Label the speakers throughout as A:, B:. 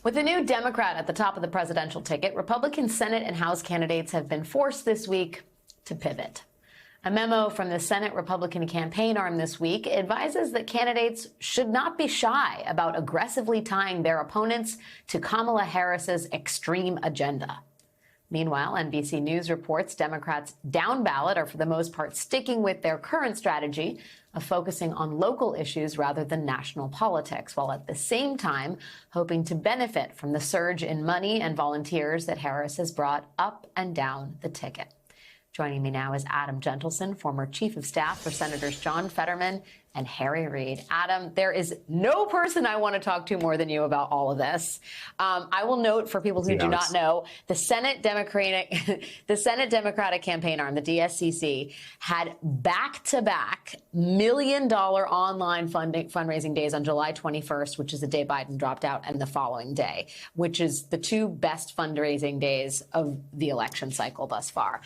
A: With a new Democrat at the top of the presidential ticket, Republican Senate and House candidates have been forced this week to pivot. A memo from the Senate Republican campaign arm this week advises that candidates should not be shy about aggressively tying their opponents to Kamala Harris's extreme agenda. Meanwhile, NBC News reports Democrats down ballot are for the most part sticking with their current strategy of focusing on local issues rather than national politics, while at the same time hoping to benefit from the surge in money and volunteers that Harris has brought up and down the ticket. Joining me now is Adam Gentleson, former chief of staff for Senators John Fetterman and Harry Reid. Adam, there is no person I want to talk to more than you about all of this. I will note for people who do not know, the Senate Democratic campaign arm, the DSCC, had back-to-back million-dollar online fundraising days on July 21st, which is the day Biden dropped out, and the following day, which is the two best fundraising days of the election cycle thus far.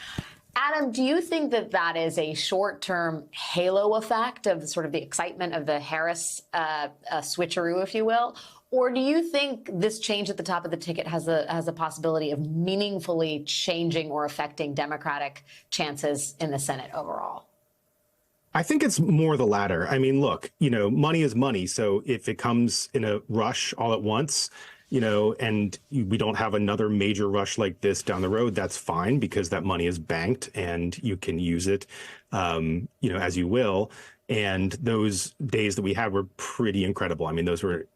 A: Adam, do you think that that is a short-term halo effect of sort of the excitement of the Harris switcheroo, if you will? Or do you think this change at the top of the ticket has a possibility of meaningfully changing or affecting Democratic chances in the Senate overall?
B: I think it's more the latter. I mean, look, money is money. So if it comes in a rush all at once, and we don't have another major rush like this down the road, that's fine because that money is banked and you can use it, as you will. And those days that we had were pretty incredible. I mean, those were,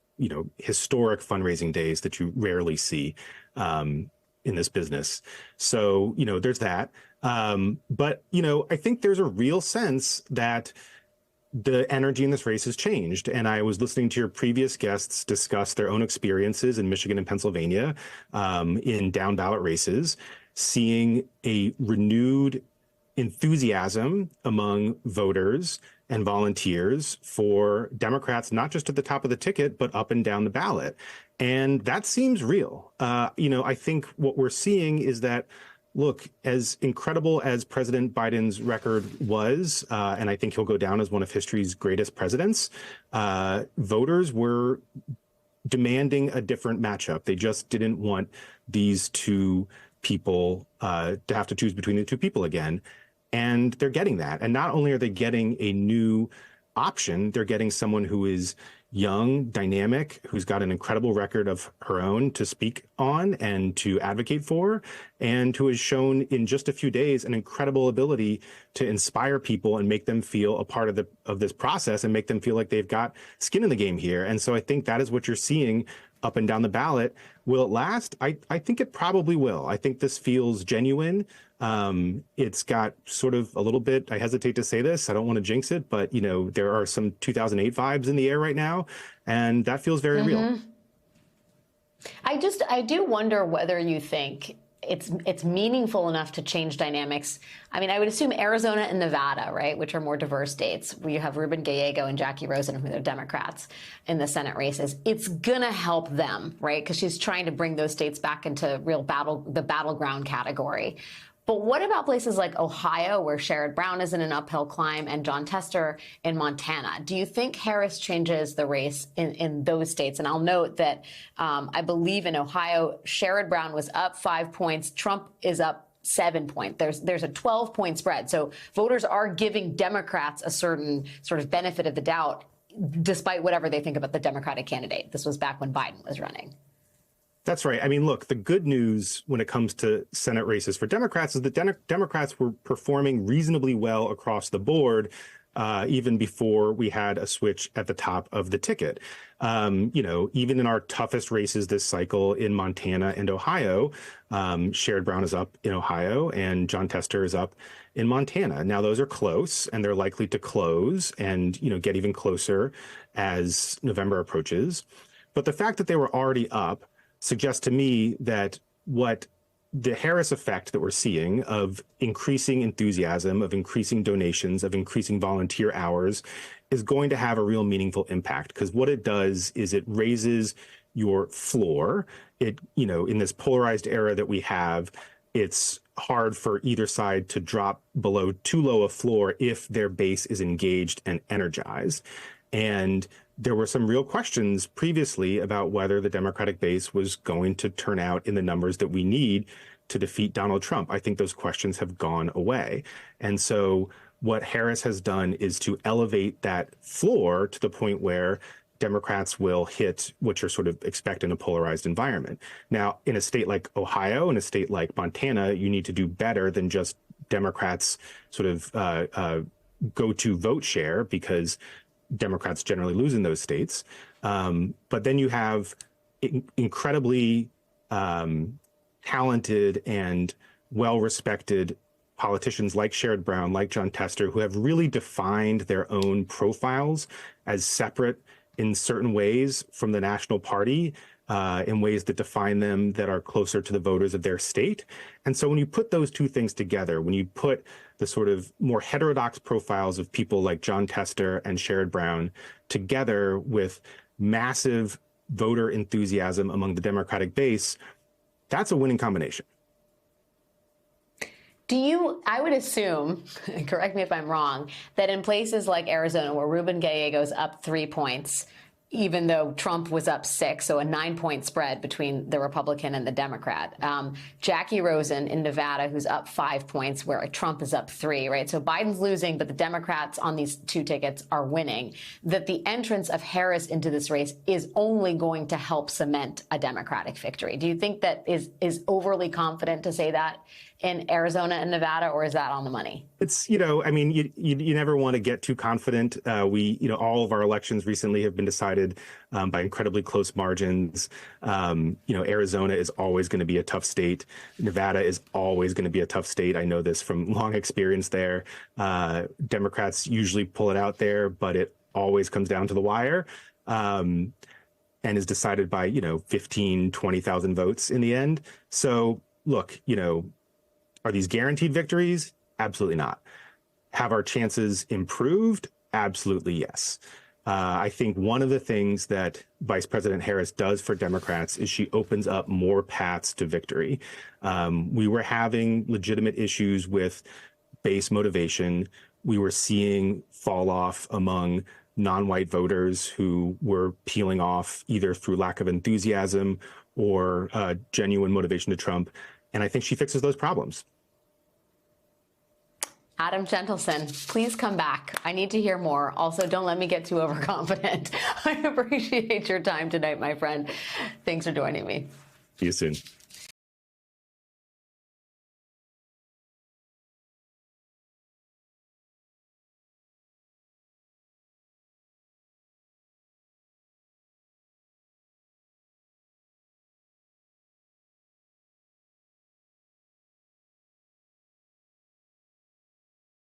B: historic fundraising days that you rarely see in this business. So, there's that. But, I think there's a real sense that the energy in this race has changed. And I was listening to your previous guests discuss their own experiences in Michigan and Pennsylvania in down ballot races, seeing a renewed enthusiasm among voters and volunteers for Democrats, not just at the top of the ticket, but up and down the ballot. And that seems real. I think what we're seeing is that, look, as incredible as President Biden's record was, and I think he'll go down as one of history's greatest presidents, voters were demanding a different matchup. They just didn't want these two people to have to choose between the two people again. And they're getting that. And not only are they getting a new option, they're getting someone who is young, dynamic, who's got an incredible record of her own to speak on and to advocate for, and who has shown in just a few days an incredible ability to inspire people and make them feel a part of this process and make them feel like they've got skin in the game here. And so I think that is what you're seeing up and down the ballot. Will it last? I think it probably will. I think this feels genuine. It's got sort of a little bit, I hesitate to say this, I don't want to jinx it, but there are some 2008 vibes in the air right now, and that feels very real.
A: I do wonder whether you think it's meaningful enough to change dynamics. I mean, I would assume Arizona and Nevada, right, which are more diverse states, where you have Ruben Gallego and Jackie Rosen, who are Democrats in the Senate races. It's going to help them, right, because she's trying to bring those states back into the battleground category. But what about places like Ohio, where Sherrod Brown is in an uphill climb, and Jon Tester in Montana? Do you think Harris changes the race in those states? And I'll note that I believe in Ohio, Sherrod Brown was up 5 points. Trump is up 7 points. There's a 12-point spread. So voters are giving Democrats a certain sort of benefit of the doubt, despite whatever they think about the Democratic candidate. This was back when Biden was running.
B: That's right. I mean, look, the good news when it comes to Senate races for Democrats is that Democrats were performing reasonably well across the board, even before we had a switch at the top of the ticket. Even in our toughest races this cycle in Montana and Ohio, Sherrod Brown is up in Ohio and Jon Tester is up in Montana. Now, those are close and they're likely to close and, get even closer as November approaches. But the fact that they were already up suggests to me that what the Harris effect that we're seeing of increasing enthusiasm, of increasing donations, of increasing volunteer hours is going to have a real meaningful impact, because what it does is it raises your floor. It, in this polarized era that we have, it's hard for either side to drop below too low a floor if their base is engaged and energized. And there were some real questions previously about whether the Democratic base was going to turn out in the numbers that we need to defeat Donald Trump. I think those questions have gone away. And so what Harris has done is to elevate that floor to the point where Democrats will hit what you're sort of expect in a polarized environment. Now, in a state like Ohio, in a state like Montana, you need to do better than just Democrats sort of go to vote share, because Democrats generally lose in those states. But then you have incredibly talented and well-respected politicians like Sherrod Brown, like Jon Tester, who have really defined their own profiles as separate in certain ways from the national party, in ways that define them, that are closer to the voters of their state. And so when you put those two things together, when you put the sort of more heterodox profiles of people like Jon Tester and Sherrod Brown together with massive voter enthusiasm among the Democratic base, that's a winning combination.
A: I would assume, correct me if I'm wrong, that in places like Arizona, where Ruben Gallego's up 3 points, even though Trump was up 6, so a 9-point spread between the Republican and the Democrat. Jackie Rosen in Nevada, who's up 5 points, where Trump is up 3, right? So Biden's losing, but the Democrats on these 2 tickets are winning. That the entrance of Harris into this race is only going to help cement a Democratic victory. Do you think that is overly confident to say that in Arizona and Nevada, or is that on the money? It's,
B: I mean, you never want to get too confident. All of our elections recently have been decided by incredibly close margins. Arizona is always going to be a tough state. Nevada is always going to be a tough state. I know this from long experience there. Democrats usually pull it out there, but it always comes down to the wire. And is decided by, 15, 20,000 votes in the end. So look, are these guaranteed victories? Absolutely not. Have our chances improved? Absolutely yes. I think one of the things that Vice President Harris does for Democrats is she opens up more paths to victory. We were having legitimate issues with base motivation. We were seeing fall off among non-white voters who were peeling off either through lack of enthusiasm or genuine motivation to Trump. And I think she fixes those problems.
A: Adam Gentleson, please come back. I need to hear more. Also, don't let me get too overconfident. I appreciate your time tonight, my friend. Thanks for joining me.
B: See you soon.